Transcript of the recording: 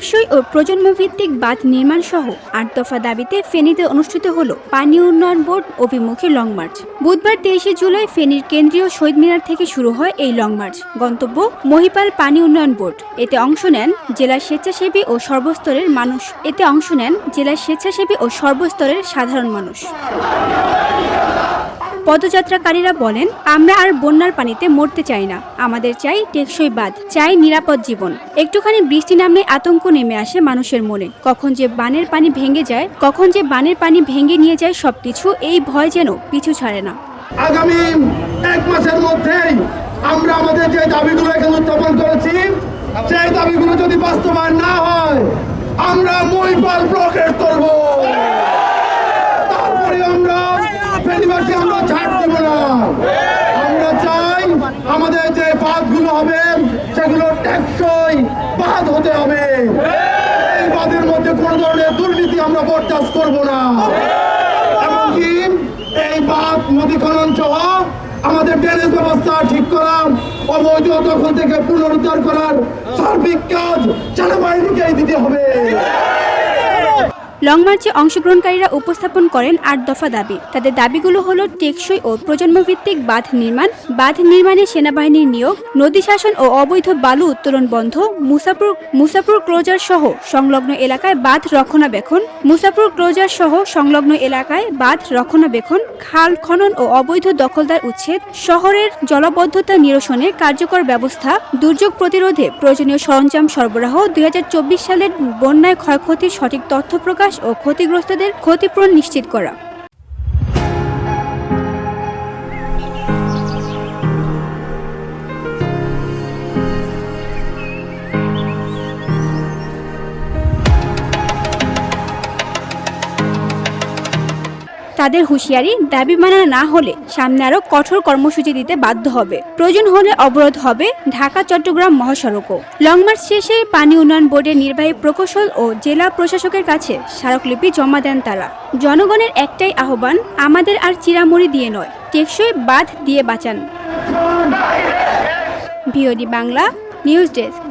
টেকসই ও প্রজন্মভিত্তিক বাঁধ নির্মাণ সহ ৮ দফা দাবিতে ফেনীতে অনুষ্ঠিত হল পানি উন্নয়ন বোর্ড অভিমুখে লং মার্চ। বুধবার ২৩ জুলাই ফেনীর কেন্দ্রীয় শহীদ মিনার থেকে শুরু হয় এই লং মার্চ। গন্তব্য মহিপাল পানি উন্নয়ন বোর্ড। এতে অংশ নেন জেলার স্বেচ্ছাসেবী ও সর্বস্তরের সাধারণ মানুষ। পদযাত্রাকারীরা বলেন, আমরা আর বন্যার পানিতে মরতে চাই না, আমাদের চাই টেকসই বাঁধ, চাই নিরাপদ জীবন। একটুখানি বৃষ্টি নামলে আতঙ্ক নেমে আসে মানুষের মনে। কখন যে বানের পানি ভেঙে নিয়ে যায় সবকিছু, এই ভয় যেন পিছু ছাড়ে না। আগামী 1 মাসের মধ্যেই আমরা আমাদের যে দাবিগুলো এখানে উত্থাপন করেছি, সেই দাবিগুলো যদি বাস্তবায়ন না হয়, আমরা মহিপাল ব্লকেট করব। তারপরে আমরা ফেনীবাসী আমরা ছাড় দেব না। আমরা চাই আমাদের যে বাঁধগুলো হবে সেগুলো টেকসই বাঁধ হতে হবে। এই বাঁধের মধ্যে কোনো ধরনের দুর্নীতি আমরা বরদাস্ত করব না। এমনকি এই বাঁধ নদী খনন সহ আমাদের ড্রেনেজ ব্যবস্থা ঠিক করা, অবৈধ দখল থেকে পুনরুদ্ধার করার সার্বিক কাজ সেনাবাহিনীকেই দিতে হবে। লং মার্চে অংশগ্রহণকারীরা উপস্থাপন করেন ৮ দফা দাবি। তাদের দাবিগুলো হলো টেকসই ও প্রজন্মভিত্তিক বাঁধ নির্মাণে সেনাবাহিনীর নিয়োগ, নদী শাসন ও অবৈধ বালু উত্তোলন বন্ধ, মুসাপুর ক্লোজার সহ সংলগ্ন এলাকায় বাঁধ রক্ষণাবেক্ষণ, খাল খনন ও অবৈধ দখলদার উচ্ছেদ, শহরের জলাবদ্ধতা নিরসনে কার্যকর ব্যবস্থা, দুর্যোগ প্রতিরোধে প্রয়োজনীয় সরঞ্জাম সরবরাহ, ২০২৪ সালের বন্যায় ক্ষয়ক্ষতির সঠিক তথ্য প্রকাশ ও ক্ষতিগ্রস্তদের ক্ষতিপূরণ নিশ্চিত করা। তাদের হুঁশিয়ারি, দাবি মানা না হলে সামনে আরো কঠোর কর্মসূচি দিতে বাধ্য হবে। প্রয়োজন হলে অবরোধ হবে ঢাকা-চট্টগ্রাম মহাসড়কও। লং মার্চ শেষে পানি উন্নয়ন বোর্ডের নির্বাহী প্রকৌশল ও জেলা প্রশাসকের কাছে স্মারকলিপি জমা দেন তারা। জনগণের একটাই আহ্বান, আমাদের আর চিরামুড়ি দিয়ে নয়, টেকসই বাঁধ দিয়ে বাঁচান। VOD Bangla news desk.